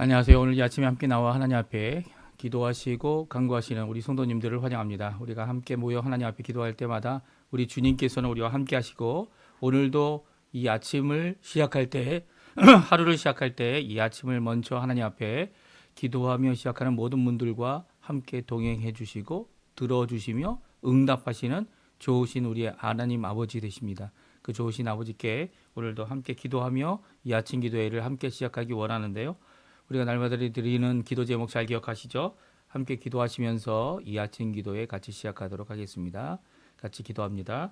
안녕하세요. 오늘 이 아침에 함께 나와 하나님 앞에 기도하시고 간구하시는 우리 성도님들을 환영합니다. 우리가 함께 모여 하나님 앞에 기도할 때마다 우리 주님께서는 우리와 함께 하시고, 오늘도 이 아침을 시작할 때 하루를 시작할 때 이 아침을 먼저 하나님 앞에 기도하며 시작하는 모든 분들과 함께 동행해 주시고 들어주시며 응답하시는 좋으신 우리의 하나님 아버지 되십니다. 그 좋으신 아버지께 오늘도 함께 기도하며 이 아침 기도회를 함께 시작하기 원하는데요. 우리가 날마다 드리는 기도 제목 잘 기억하시죠? 함께 기도하시면서 이 아침 기도회 같이 시작하도록 하겠습니다. 같이 기도합니다.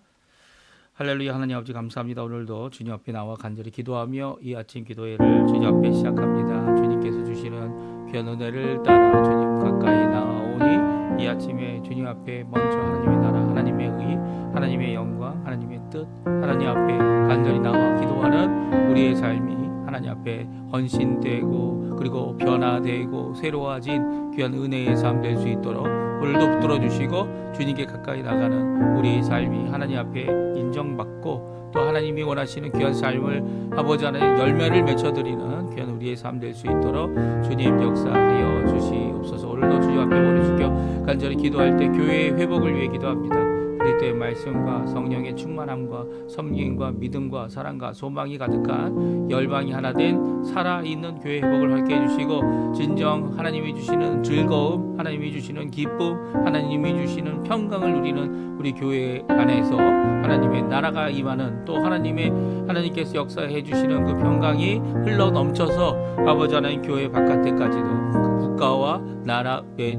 할렐루야. 하나님 아버지 감사합니다. 오늘도 주님 앞에 나와 간절히 기도하며 이 아침 기도회를 주님 앞에 시작합니다. 주님께서 주시는 귀한 은혜를 따라 주님 가까이 나아오니 이 아침에 주님 앞에 먼저 하나님의 나라, 하나님의 의, 하나님의 영광, 하나님의 뜻, 하나님 앞에 간절히 나와 기도하는 우리의 삶이 하나님 앞에 헌신되고 그리고 변화되고 새로워진 귀한 은혜의 삶 될 수 있도록 오늘도 붙들어 주시고, 주님께 가까이 나가는 우리의 삶이 하나님 앞에 인정받고 또 하나님이 원하시는 귀한 삶을 아버지 하나님 열매를 맺어드리는 귀한 우리의 삶 될 수 있도록 주님 역사하여 주시옵소서. 오늘도 주님 앞에 머리 숙여 간절히 기도할 때 교회의 회복을 위해 기도합니다. 그리스도의 말씀과 성령의 충만함과 섬김과 믿음과 사랑과 소망이 가득한 열방이 하나 된 살아있는 교회 회복을 함께 해주시고, 진정 하나님이 주시는 즐거움, 하나님이 주시는 기쁨, 하나님이 주시는 평강을 누리는 우리 교회 안에서 하나님의 나라가 임하는, 또 하나님께서 역사해 주시는 그 평강이 흘러 넘쳐서 아버지 하나님 교회 바깥에까지도 국가와 나라의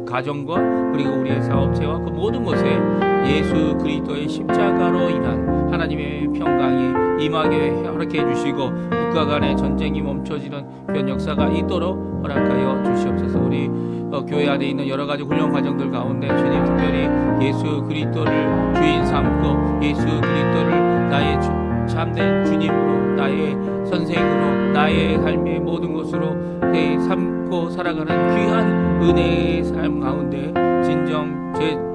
가정과 그리고 우리의 사업체와 그 모든 곳에 예수 그리스도의 십자가로 인한 하나님의 평강이 임하게 허락해 주시고, 국가 간의 전쟁이 멈춰지는 그런 역사가 있도록 허락하여 주시옵소서. 우리 교회 안에 있는 여러 가지 훈련 과정들 가운데 주님 특별히 예수 그리스도를 주인 삼고 예수 그리스도를 나의 참된 주님으로, 나의 선생으로, 나의 삶의 모든 것으로 삼고 살아가는 귀한 은혜의 삶 가운데 진정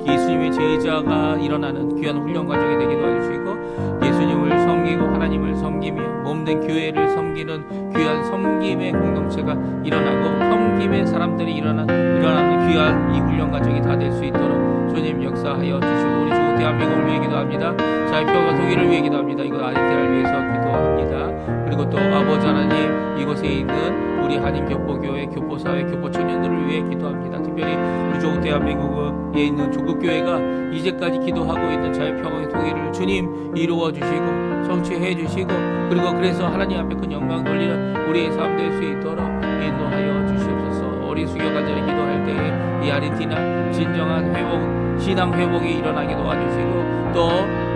예수님의 제자가 일어나는 귀한 훈련 과정이 되게 도와주시고, 예수님을 섬기고 하나님을 섬기며 몸된 교회를 섬기는 귀한 섬김의 공동체가 일어나고 섬김의 사람들이 일어나는 귀한 이 훈련 과정이 다 될 수 있도록 주님 역사하여 주시고, 우리 주 대한민국을 위해 기도합니다. 자유 평화 통일을 위해 기도합니다. 이곳 아르헨티나를 위해서 기도합니다. 그리고 또 아버지 하나님, 이곳에 있는 우리 한인 교포교회, 교포사회, 교포청년들을 위해 기도합니다. 특별히 우리 주 대한민국에 있는 조국교회가 이제까지 기도하고 있는 자유평화의 통일을 주님 이루어 주시고 성취해 주시고, 그리고 그래서 하나님 앞에 큰 영광 돌리는 우리의 삶 될 수 있도록 인도하여 주시옵소서. 우리 수교 간절히 기도할 때에 이 아르헨티나 진정한 회복, 신앙 회복이 일어나게 도와주시고, 또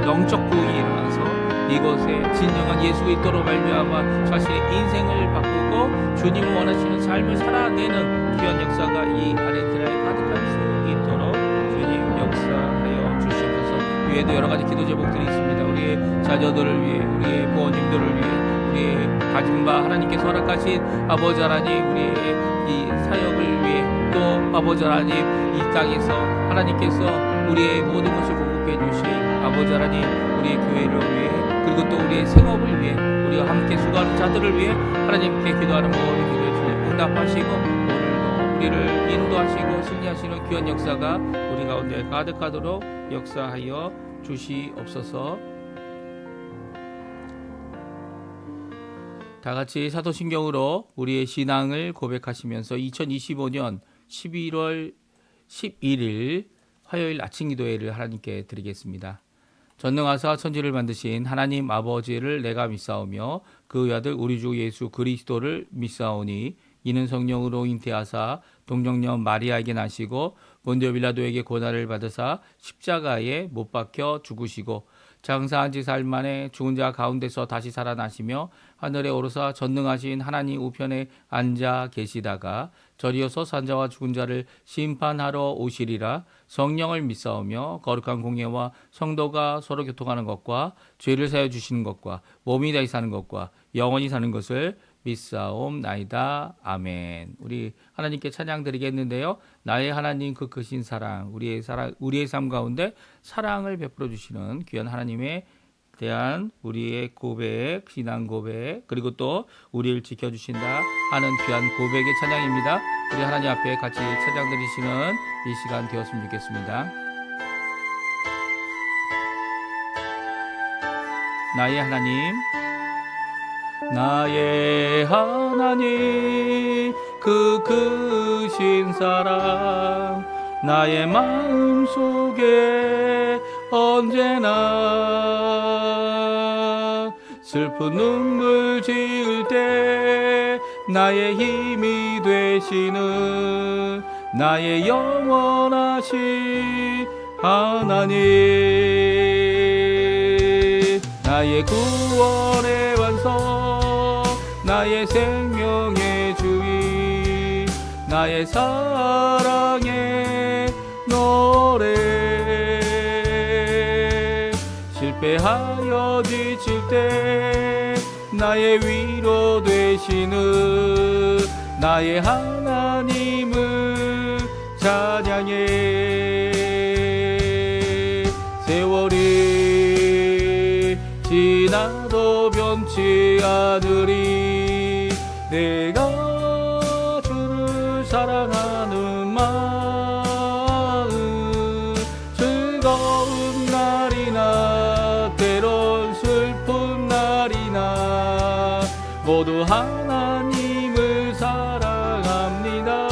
영적 부흥이 일어나서 이곳에 진정한 예수 그리스도로 말미암아 자신의 인생을 바꾸고 주님 원하시는 삶을 살아내는 귀한 역사가 이 아르헨티나에 가득할 수 있도록 주님 역사하여 주시옵소서. 위에도 여러 가지 기도 제목들이 있습니다. 우리의 자녀들을 위해, 우리의 부모님들을 위해, 우리의 가진 바 하나님께서 허락하신 아버지 하나님, 우리의 이 사역을 위해, 또 아버지 하나님 이 땅에서 하나님께서 우리의 모든 것을 공급해 주신 아버지 하나님, 우리의 교회를 위해, 그리고 또 우리의 생업을 위해, 우리가 함께 수고하는 자들을 위해 하나님께 기도하는 모든 기도에 주님 응답하시고, 오늘도 우리를 인도하시고 승리하시는 귀한 역사가 우리 가운데 가득하도록 역사하여 주시옵소서. 다 같이 사도신경으로 우리의 신앙을 고백하시면서 2025년 11월 11일 화요일 아침 기도회를 하나님께 드리겠습니다. 전능하사 천지를 만드신 하나님 아버지를 내가 믿사오며 그 외아들 우리 주 예수 그리스도를 믿사오니, 이는 성령으로 잉태하사 동정녀 마리아에게 나시고 본디오 빌라도에게 고난을 받으사 십자가에 못 박혀 죽으시고 장사한 지 사흘 만에 죽은 자 가운데서 다시 살아나시며 하늘에 오르사 전능하신 하나님 우편에 앉아 계시다가 저리어서 산자와 죽은 자를 심판하러 오시리라. 성령을 믿사오며 거룩한 공예와 성도가 서로 교통하는 것과 죄를 사여 주시는 것과 몸이 다시 사는 것과 영원히 사는 것을 믿사옵나이다. 아멘. 우리 하나님께 찬양 드리겠는데요. 나의 하나님 그 크신 사랑, 우리의 삶 가운데 사랑을 베풀어 주시는 귀한 하나님의 대한 우리의 고백, 신앙 고백, 그리고 또 우리를 지켜주신다 하는 귀한 고백의 찬양입니다. 우리 하나님 앞에 같이 찬양 드리시는 이 시간 되었으면 좋겠습니다. 나의 하나님, 나의 하나님, 그 크신 사랑 나의 마음속에 언제나 슬픈 눈물 지을 때 나의 힘이 되시는 나의 영원하신 하나님, 나의 구원의 완성, 나의 생명의 주인, 나의 사랑의 노래, 실패하여 지칠 때 나의 위로 되시는 나의 하나님을 찬양해. 세월이 지나도 변치 않으리 내가 주를 사랑하는 마음, 즐거운 날이나 때론 슬픈 날이나 모두 하나님을 사랑합니다.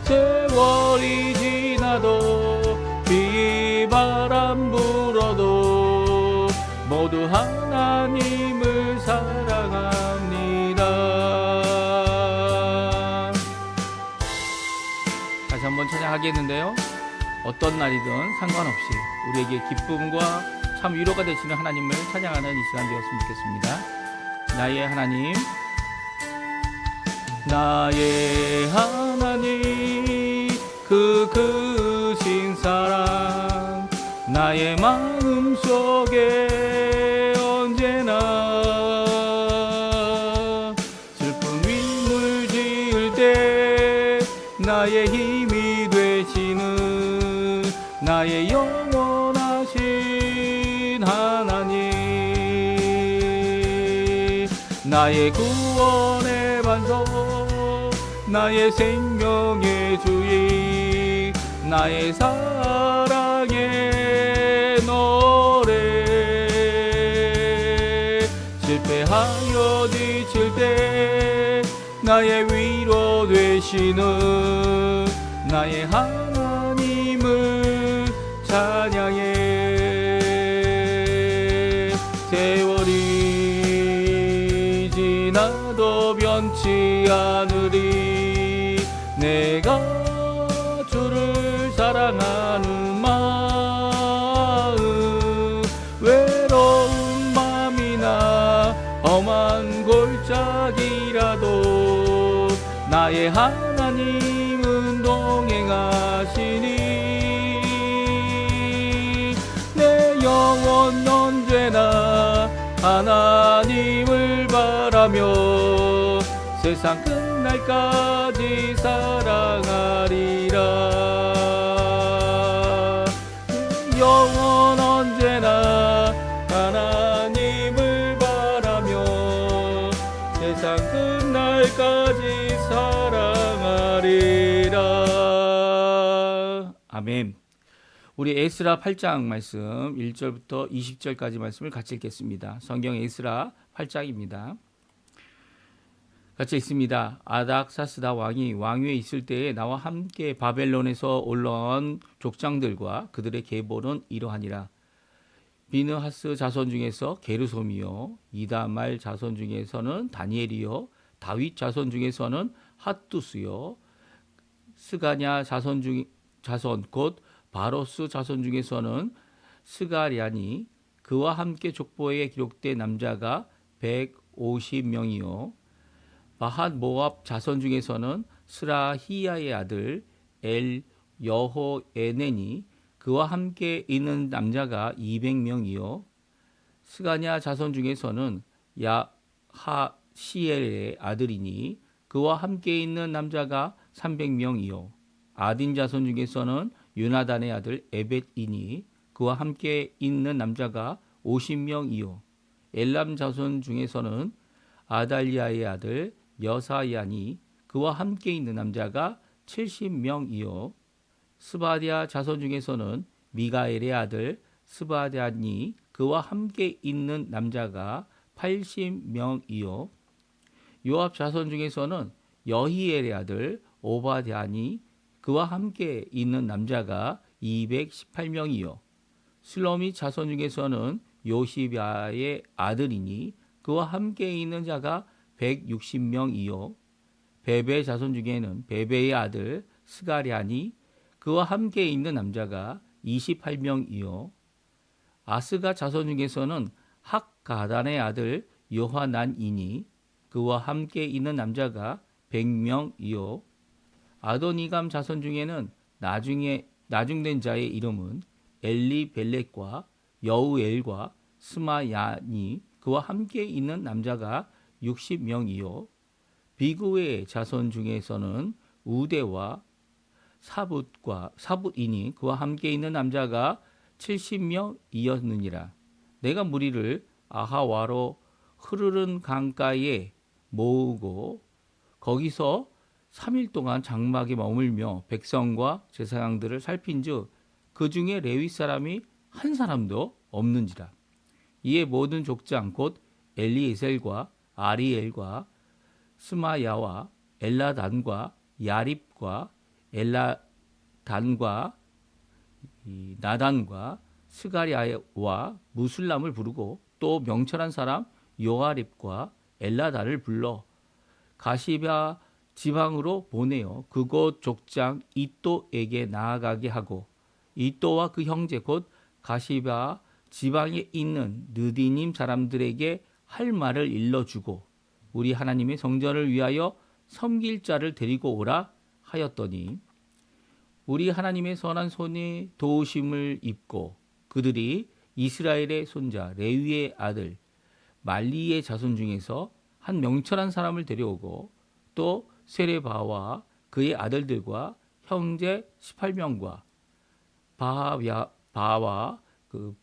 세월이 지나도 비바람 불어도 모두 하나님을 사랑합니다. 다시 한번 찬양하겠는데요, 어떤 날이든 상관없이 우리에게 기쁨과 참 위로가 되시는 하나님을 찬양하는 이 시간 되었으면 좋겠습니다. 나의 하나님, 나의 하나님, 그 크신 사랑 나의 마음속에 언제나 슬픈 윗물 지을 때 나의 힘이 되시는 나의 영원하신 하나님, 나의 구원의 반석, 나의 생명의 주인, 나의 사랑의 노래, 실패하여 지칠 때 나의 위로 되시는 나의 하나님을 찬양해. 세월이 지나도 변치 않으리 내가 주를 사랑하는 마음, 외로운 맘이나 험한 골짜기라도 나의 하나님은 동행하시니 내 영혼 언제나 하나님을 바라며 세상 끝날까지 사랑하리라. 영원 언제나 하나님을 바라며 세상 끝날까지 사랑하리라. 아멘. 우리 에스라 8장 말씀 1절부터 20절까지 말씀을 같이 읽겠습니다. 성경 에스라 8장입니다. 같이 읽습니다. 아닥사스다 왕이 왕위에 있을 때에 나와 함께 바벨론에서 올라온 족장들과 그들의 계보는 이러하니라. 비느하스 자손 중에서 게르솜이요, 이다말 자손 중에서는 다니엘이요, 다윗 자손 중에서는 핫두스요, 스가냐 자손 곧 바로스 자손 중에서는 스가랴니, 그와 함께 족보에 기록된 남자가 150명이요, 바핫 모압 자손 중에서는 스라히야의 아들 엘 여호에넨이, 그와 함께 있는 남자가 200명이요, 스가냐 자손 중에서는 야하시엘의 아들이니 그와 함께 있는 남자가 300명이요, 아딘 자손 중에서는 요나단의 아들 에벳이니 그와 함께 있는 남자가 50명이요. 엘람 자손 중에서는 아달리아의 아들 여사야니 그와 함께 있는 남자가 70명이요. 스바디아 자손 중에서는 미가엘의 아들 스바디아니 그와 함께 있는 남자가 80명이요. 요압 자손 중에서는 여히엘의 아들 오바댜니 그와 함께 있는 남자가 218명이요. 슬로미 자손 중에서는 요시비아의 아들이니 그와 함께 있는 자가 160명이요. 베베 자손 중에는 베베의 아들 스가랴니 그와 함께 있는 남자가 28명이요. 아스가 자손 중에서는 학가단의 아들 요하난이니 그와 함께 있는 남자가 100명이요. 아도니감 자손 중에는 나중된 자의 이름은 엘리벨렉과 여우엘과 스마야니 그와 함께 있는 남자가 60명이요. 비그의 자손 중에서는 우대와 사붓이니 그와 함께 있는 남자가 70명이었느니라. 내가 무리를 아하와로 흐르는 강가에 모으고 거기서 3일 동안 장막에 머물며 백성과 제사장들을 살핀즉 그 중에 레위 사람이 한 사람도 없는지라. 이에 모든 족장 곧 엘리에셀과 아리엘과 스마야와 엘라단과 야립과 엘라단과 나단과 스가랴와 무술람을 부르고 또 명철한 사람 요아립과 엘라단을 불러 가시바 지방으로 보내어 그곳 족장 이또에게 나아가게 하고 이또와 그 형제 곧 가시바 지방에 있는 느디님 사람들에게 할 말을 일러주고 우리 하나님의 성전을 위하여 섬길 자를 데리고 오라 하였더니 우리 하나님의 선한 손에 도우심을 입고 그들이 이스라엘의 손자 레위의 아들 말리의 자손 중에서 한 명철한 사람을 데려오고 또 세레바와 그의 아들들과 형제 18명과 바와 그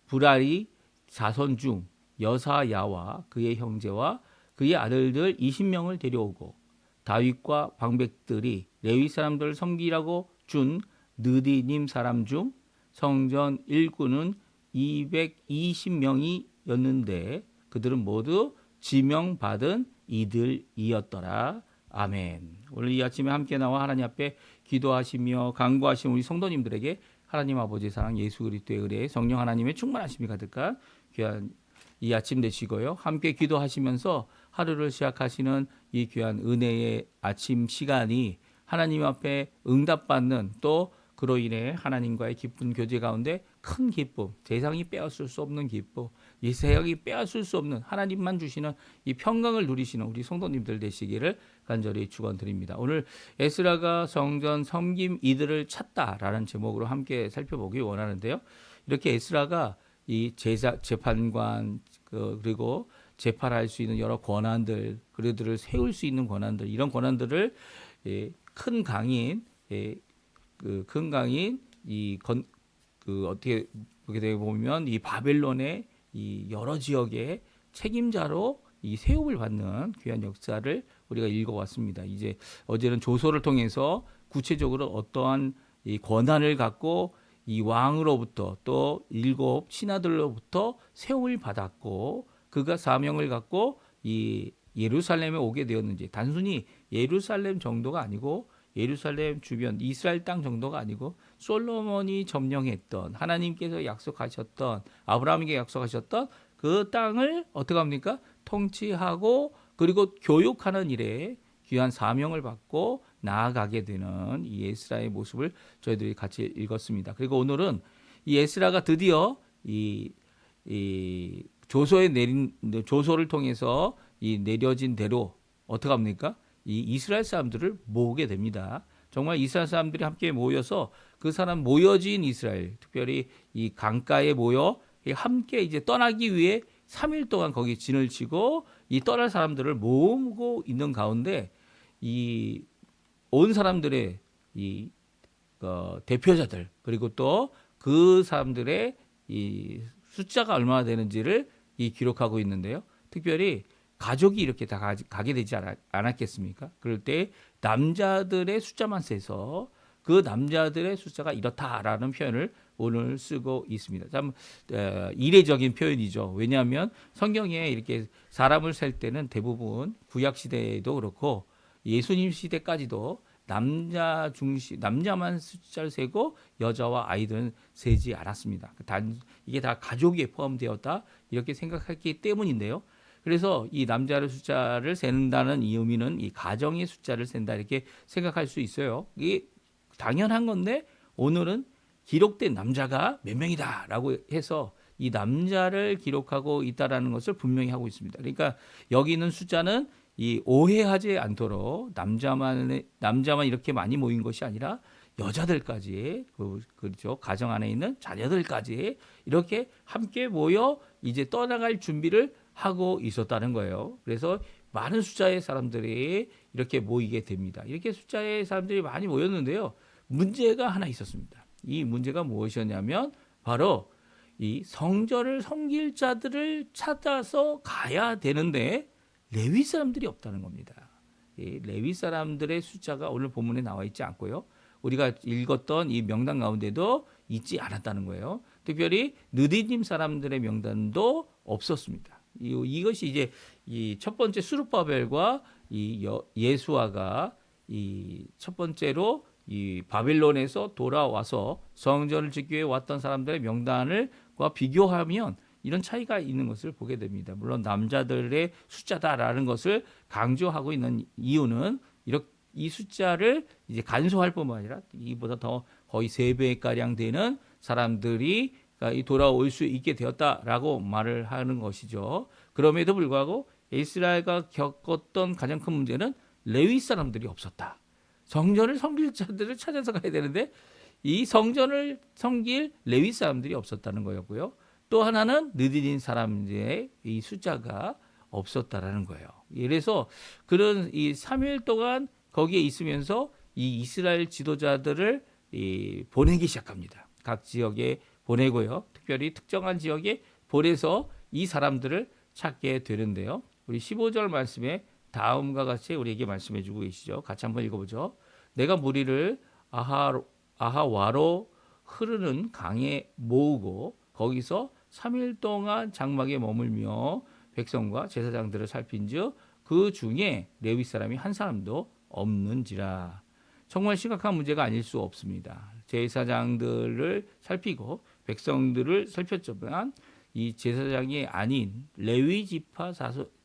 브라리 자손 중 여사야와 그의 형제와 그의 아들들 20명을 데려오고 다윗과 방백들이 레위 사람들을 섬기라고 준 느디님 사람 중 성전 일꾼은 220명이었는데 그들은 모두 지명받은 이들이었더라. 아멘. 오늘 이 아침에 함께 나와 하나님 앞에 기도하시며 간구하신 우리 성도님들에게 하나님 아버지의 사랑 예수 그리스도의 은혜 성령 하나님의 충만하심이 가득한 귀한 이 아침 되시고요. 함께 기도하시면서 하루를 시작하시는 이 귀한 은혜의 아침 시간이 하나님 앞에 응답받는 또 그로 인해 하나님과의 기쁜 교제 가운데 큰 기쁨, 세상이 빼앗을 수 없는 기쁨, 이 세상이 빼앗을 수 없는 하나님만 주시는 이 평강을 누리시는 우리 성도님들 되시기를 간절히 축원드립니다. 오늘 에스라가 성전 섬김 이들을 찾다라는 제목으로 함께 살펴보기 원하는데요. 이렇게 에스라가 이 재판관 그리고 재판할 수 있는 여러 권한들, 그들을 세울 수 있는 권한들, 이런 권한들을 큰 강인 어떻게 보게 되고 보면 이 바벨론의 이 여러 지역의 책임자로 이 세움을 받는 귀한 역사를 우리가 읽어왔습니다. 이제 어제는 조서를 통해서 구체적으로 어떠한 이 권한을 갖고 이 왕으로부터 또 7 신하들로부터 세움을 받았고 그가 사명을 갖고 이 예루살렘에 오게 되었는지 단순히 예루살렘 정도가 아니고 예루살렘 주변 이스라엘 땅 정도가 아니고 솔로몬이 점령했던 하나님께서 약속하셨던 아브라함에게 약속하셨던 그 땅을 어떻게 합니까? 통치하고 그리고 교육하는 일에 귀한 사명을 받고 나아가게 되는 이 에스라의 모습을 저희들이 같이 읽었습니다. 그리고 오늘은 이 에스라가 드디어 이 조서를 통해서 이 내려진 대로 어떻게 합니까? 이 이스라엘 사람들을 모으게 됩니다. 정말 이스라엘 사람들이 함께 모여서 그 사람 모여진 이스라엘, 특별히 이 강가에 모여 함께 이제 떠나기 위해 3일 동안 거기 진을 치고 이 떠날 사람들을 모으고 있는 가운데 이 온 사람들의 이 대표자들 그리고 또 그 사람들의 이 숫자가 얼마나 되는지를 이 기록하고 있는데요. 특별히 가족이 이렇게 다 가게 되지 않았겠습니까? 그럴 때 남자들의 숫자만 세서 그 남자들의 숫자가 이렇다라는 표현을 오늘 쓰고 있습니다. 참 이례적인 표현이죠. 왜냐하면 성경에 이렇게 사람을 셀 때는 대부분 구약 시대에도 그렇고 예수님 시대까지도 남자만 숫자를 세고 여자와 아이들은 세지 않았습니다. 이게 다 가족에 포함되었다 이렇게 생각했기 때문인데요. 그래서 이 남자의 숫자를 세는다는 이 의미는 이 가정의 숫자를 센다 이렇게 생각할 수 있어요. 이게 당연한 건데 오늘은 기록된 남자가 몇 명이다라고 해서 이 남자를 기록하고 있다라는 것을 분명히 하고 있습니다. 그러니까 여기 있는 숫자는 이 오해하지 않도록 남자만 이렇게 많이 모인 것이 아니라 여자들까지 그렇죠. 가정 안에 있는 자녀들까지 이렇게 함께 모여 이제 떠나갈 준비를 하고 있었다는 거예요. 그래서 많은 숫자의 사람들이 이렇게 모이게 됩니다. 이렇게 숫자의 사람들이 많이 모였는데요. 문제가 하나 있었습니다. 이 문제가 무엇이었냐면 바로 이 성전을 섬길 자들을 찾아서 가야 되는데 레위 사람들이 없다는 겁니다. 이 레위 사람들의 숫자가 오늘 본문에 나와 있지 않고요. 우리가 읽었던 이 명단 가운데도 있지 않았다는 거예요. 특별히 느디님 사람들의 명단도 없었습니다. 이것이 이제 이 첫 번째 스룹바벨과 이 예수아가 이 첫 번째로 이 바벨론에서 돌아와서 성전을 짓기 위해 왔던 사람들의 명단과 비교하면 이런 차이가 있는 것을 보게 됩니다. 물론 남자들의 숫자다라는 것을 강조하고 있는 이유는 이 숫자를 이제 간소할 뿐만 아니라 이보다 더 거의 3배 가량 되는 사람들이 돌아올 수 있게 되었다라고 말을 하는 것이죠. 그럼에도 불구하고 이스라엘가 겪었던 가장 큰 문제는 레위 사람들이 없었다. 성전을 섬길 자들을 찾아서 가야 되는데 이 성전을 섬길 레위 사람들이 없었다는 거였고요. 또 하나는 느디닌 사람들의 이 숫자가 없었다라는 거예요. 그래서 그런 이 3일 동안 거기에 있으면서 이 이스라엘 지도자들을 보내기 시작합니다. 각 지역에 보내고요. 특별히 특정한 지역에 보내서 이 사람들을 찾게 되는데요. 우리 15절 말씀에 다음과 같이 우리에게 말씀해 주고 계시죠. 같이 한번 읽어보죠. 내가 무리를 아하와로 흐르는 강에 모으고 거기서 3일 동안 장막에 머물며 백성과 제사장들을 살핀즉 그 중에 레위 사람이 한 사람도 없는지라. 정말 심각한 문제가 아닐 수 없습니다. 제사장들을 살피고 백성들을 살폈지만 이 제사장이 아닌 레위 지파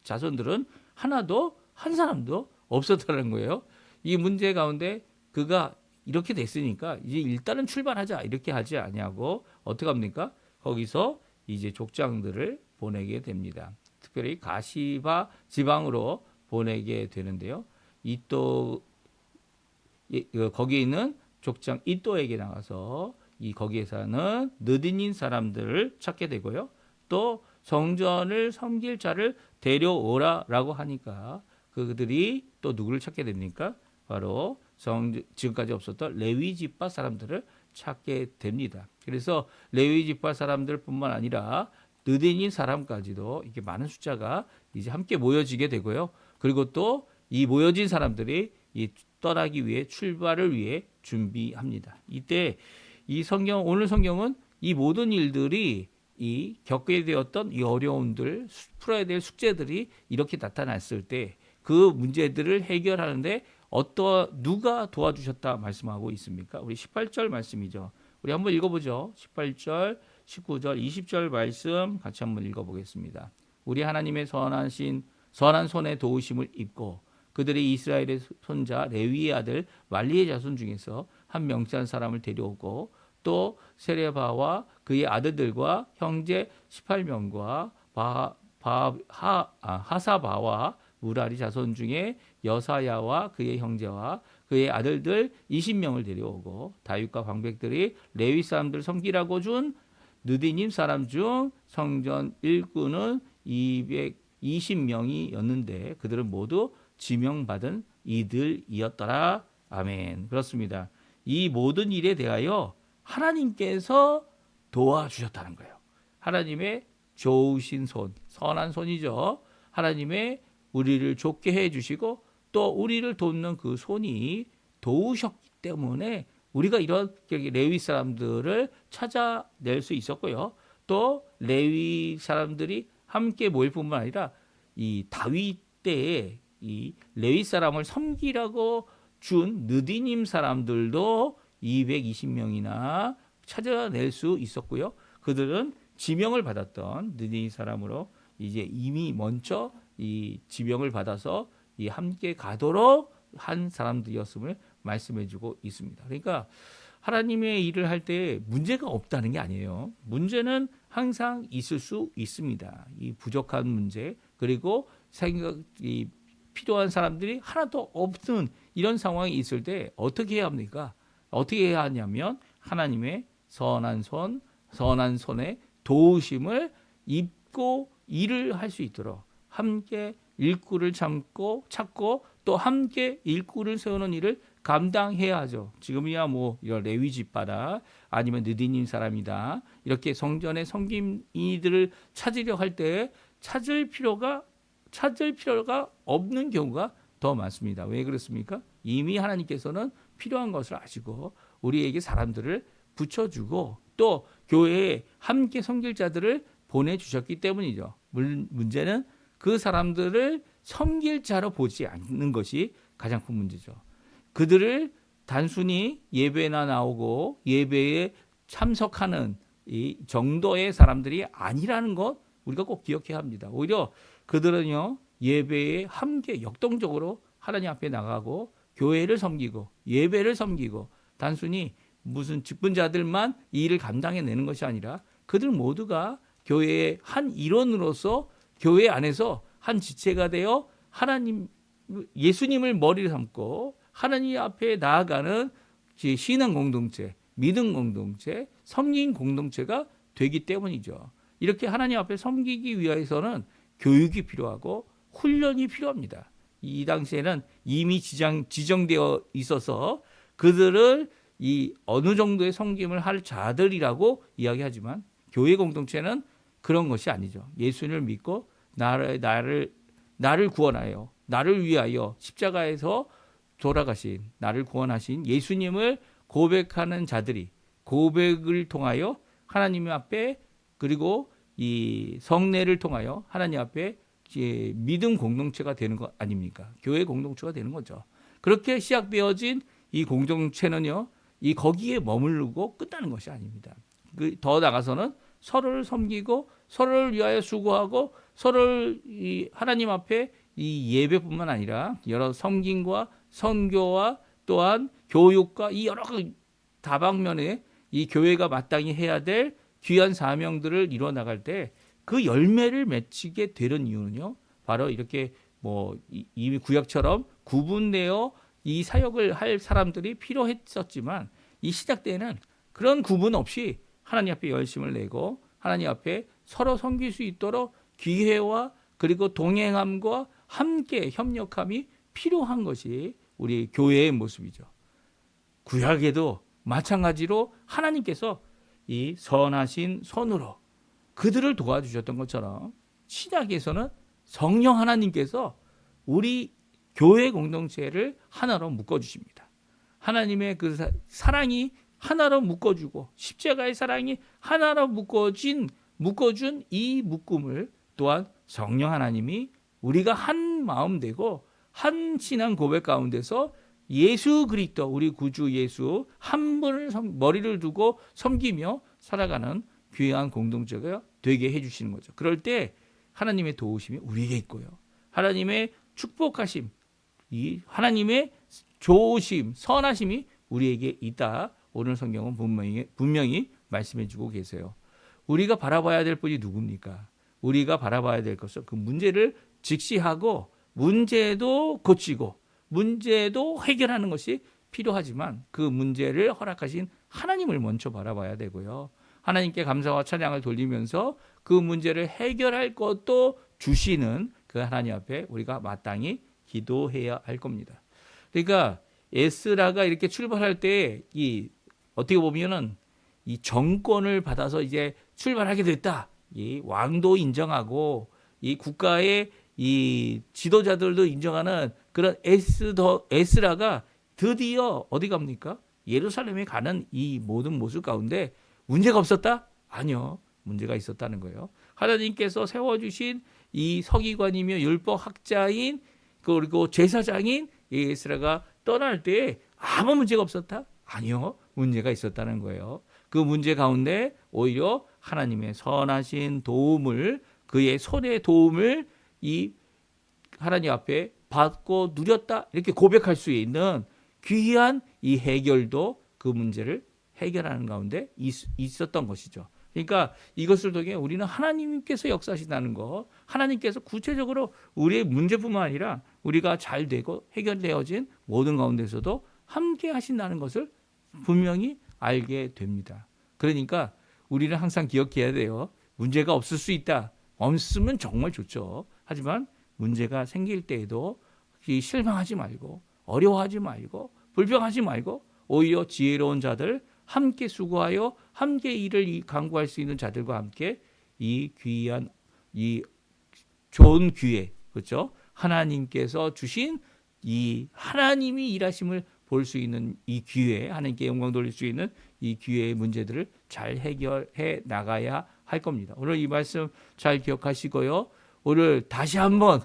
자손들은 한 사람도 없었다는 거예요. 이 문제 가운데 그가 이렇게 됐으니까 이제 일단은 출발하자 이렇게 하지 않냐고 어떻게 합니까? 거기서 이제 족장들을 보내게 됩니다. 특별히 가시바 지방으로 보내게 되는데요. 거기에 있는 족장 이또에게 나가서 거기에 사는 느디닌 사람들을 찾게 되고요. 또 성전을 섬길 자를 데려오라라고 하니까 그들이 또 누구를 찾게 됩니까? 바로 지금까지 없었던 레위 지파 사람들을 찾게 됩니다. 그래서 레위 지파 사람들뿐만 아니라 느디닌 사람까지도 이렇게 많은 숫자가 이제 함께 모여지게 되고요. 그리고 또 이 모여진 사람들이 떠나기 위해 출발을 위해 준비합니다. 이때 오늘 성경은 이 모든 일들이 겪게 되었던 이 어려움들, 풀어야 될 숙제들이 이렇게 나타났을 때 그 문제들을 해결하는데 누가 도와주셨다 말씀하고 있습니까? 우리 18절 말씀이죠. 우리 한번 읽어보죠. 18절, 19절, 20절 말씀 같이 한번 읽어보겠습니다. 우리 하나님의 선한 손에 도우심을 입고 그들이 이스라엘의 손자 레위의 아들 말리의 자손 중에서 한 명찬 사람을 데려오고 또 세레바와 그의 아들들과 형제 18명과 하사바와 무라리 자손 중에 여사야와 그의 형제와 그의 아들들 20명을 데려오고 다윗과 방백들이 레위 사람들을 섬기라고 준 느디님 사람 중 성전 일꾼은 220명이었는데 그들은 모두 지명받은 이들이었더라. 아멘. 그렇습니다. 이 모든 일에 대하여 하나님께서 도와주셨다는 거예요. 하나님의 좋으신 손, 선한 손이죠. 하나님의 우리를 좋게 해주시고 또 우리를 돕는 그 손이 도우셨기 때문에 우리가 이런 레위 사람들을 찾아낼 수 있었고요. 또 레위 사람들이 함께 모일 뿐만 아니라 이 다윗 때에 이 레위 사람을 섬기라고 준 느디님 사람들도 220명이나 찾아낼 수 있었고요. 그들은 지명을 받았던 느디님 사람으로 이제 이미 먼저 이 지명을 받아서 이 함께 가도록 한 사람들이었음을 말씀해주고 있습니다. 그러니까 하나님의 일을 할 때 문제가 없다는 게 아니에요. 문제는 항상 있을 수 있습니다. 이 부족한 문제 그리고 생각이 필요한 사람들이 하나도 없는 이런 상황이 있을 때 어떻게 해야 합니까? 어떻게 해야 하냐면 하나님의 선한 손에 도우심을 입고 일을 할 수 있도록 함께 일꾼을 찾고 또 함께 일꾼을 세우는 일을 감당해야 하죠. 지금이야 뭐 이런 레위 지파다 아니면 느디님 사람이다 이렇게 성전의 섬김이들을 찾으려 할 때 찾을 필요가 없는 경우가 더 많습니다. 왜 그렇습니까? 이미 하나님께서는 필요한 것을 아시고 우리에게 사람들을 붙여주고 또 교회에 함께 섬길 자들을 보내주셨기 때문이죠. 문제는 그 사람들을 섬길 자로 보지 않는 것이 가장 큰 문제죠. 그들을 단순히 예배나 나오고 예배에 참석하는 이 정도의 사람들이 아니라는 것 우리가 꼭 기억해야 합니다. 오히려 그들은요 예배에 함께 역동적으로 하나님 앞에 나가고 교회를 섬기고 예배를 섬기고 단순히 무슨 직분자들만 이 일을 감당해내는 것이 아니라 그들 모두가 교회의 한 일원으로서 교회 안에서 한 지체가 되어 하나님 예수님을 머리를 삼고 하나님 앞에 나아가는 신앙 공동체, 믿음 공동체, 섬긴 공동체가 되기 때문이죠. 이렇게 하나님 앞에 섬기기 위해서는 교육이 필요하고 훈련이 필요합니다. 이 당시에는 이미 지정되어 있어서 그들을 이 어느 정도의 섬김을 할 자들이라고 이야기하지만 교회 공동체는 그런 것이 아니죠. 예수님을 믿고 나를 구원하여 나를 위하여 십자가에서 돌아가신 나를 구원하신 예수님을 고백하는 자들이 고백을 통하여 하나님 앞에 그리고 이 성례를 통하여 하나님 앞에 믿음 공동체가 되는 것 아닙니까? 교회 공동체가 되는 거죠. 그렇게 시작되어진 이 공동체는요, 이 거기에 머무르고 끝나는 것이 아닙니다. 더 나가서는 서로를 섬기고 서로를 위하여 수고하고 서로를 이 하나님 앞에 이 예배뿐만 아니라 여러 섬김과 선교와 또한 교육과 이 여러 다방면에 이 교회가 마땅히 해야 될 귀한 사명들을 이루어 나갈 때 그 열매를 맺히게 되는 이유는요. 바로 이렇게 뭐 이미 구약처럼 구분되어 이 사역을 할 사람들이 필요했었지만 이 시작 때는 그런 구분 없이 하나님 앞에 열심을 내고 하나님 앞에 서로 섬길 수 있도록 기회와 그리고 동행함과 함께 협력함이 필요한 것이 우리 교회의 모습이죠. 구약에도 마찬가지로 하나님께서 이 선하신 손으로 그들을 도와주셨던 것처럼 신약에서는 성령 하나님께서 우리 교회 공동체를 하나로 묶어주십니다. 하나님의 그 사랑이 하나로 묶어주고 십자가의 사랑이 하나로 묶어준 이 묶음을 또한 성령 하나님이 우리가 한 마음 되고 한 신앙 고백 가운데서 예수 그리스도 우리 구주 예수 한 분을 머리를 두고 섬기며 살아가는 귀한 공동체가 되게 해주시는 거죠. 그럴 때 하나님의 도우심이 우리에게 있고요. 하나님의 축복하심, 이 하나님의 좋으심, 선하심이 우리에게 있다. 오늘 성경은 분명히 말씀해주고 계세요. 우리가 바라봐야 될 분이 누굽니까? 우리가 바라봐야 될 것은 그 문제를 직시하고 문제도 고치고 문제도 해결하는 것이 필요하지만 그 문제를 허락하신 하나님을 먼저 바라봐야 되고요. 하나님께 감사와 찬양을 돌리면서 그 문제를 해결할 것도 주시는 그 하나님 앞에 우리가 마땅히 기도해야 할 겁니다. 그러니까 에스라가 이렇게 출발할 때 이 어떻게 보면은 이 정권을 받아서 이제 출발하게 됐다. 이 왕도 인정하고 이 국가의 이 지도자들도 인정하는 그런 에스라가 드디어 어디 갑니까? 예루살렘에 가는 이 모든 모습 가운데 문제가 없었다? 아니요. 문제가 있었다는 거예요. 하나님께서 세워주신 이 서기관이며 율법학자인 그리고 제사장인 에스라가 떠날 때 아무 문제가 없었다? 아니요. 문제가 있었다는 거예요. 그 문제 가운데 오히려 하나님의 선하신 도움을 그의 손의 도움을 이 하나님 앞에 받고 누렸다 이렇게 고백할 수 있는 귀한 이 해결도 그 문제를 해결하는 가운데 있었던 것이죠. 그러니까 이것을 통해 우리는 하나님께서 역사하신다는 거, 하나님께서 구체적으로 우리의 문제뿐만 아니라 우리가 잘 되고 해결되어진 모든 가운데서도 함께 하신다는 것을 분명히 알게 됩니다. 그러니까 우리는 항상 기억해야 돼요. 문제가 없을 수 있다. 없으면 정말 좋죠. 하지만 문제가 생길 때에도 실망하지 말고 어려워하지 말고 불평하지 말고 오히려 지혜로운 자들 함께 수고하여 함께 일을 강구할 수 있는 자들과 함께 이 귀한 이 좋은 기회, 그렇죠? 하나님께서 주신 이 하나님이 일하심을 볼 수 있는 이 기회, 하나님께 영광 돌릴 수 있는 이 기회의 문제들을 잘 해결해 나가야 할 겁니다. 오늘 이 말씀 잘 기억하시고요. 오늘 다시 한번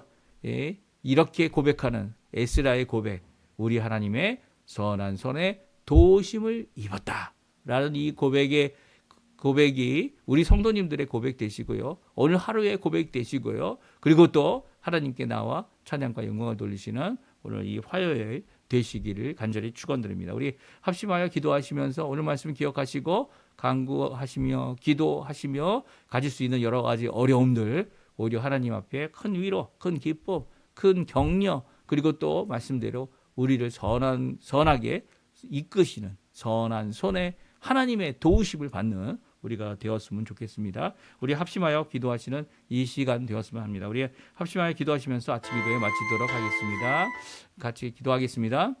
이렇게 고백하는 에스라의 고백, 우리 하나님의 선한 손에 도우심을 입었다라는 이 고백이 우리 성도님들의 고백 되시고요. 오늘 하루의 고백 되시고요. 그리고 또 하나님께 나와 찬양과 영광을 돌리시는 오늘 이 화요일 되시기를 간절히 축원드립니다. 우리 합심하여 기도하시면서 오늘 말씀 기억하시고 간구하시며 기도하시며 가질 수 있는 여러 가지 어려움들 오히려 하나님 앞에 큰 위로, 큰 기쁨, 큰 격려 그리고 또 말씀대로 우리를 선하게 이끄시는 선한 손에 하나님의 도우심을 받는 우리가 되었으면 좋겠습니다. 우리 합심하여 기도하시는 이 시간 되었으면 합니다. 우리 합심하여 기도하시면서 아침 기도에 마치도록 하겠습니다. 같이 기도하겠습니다.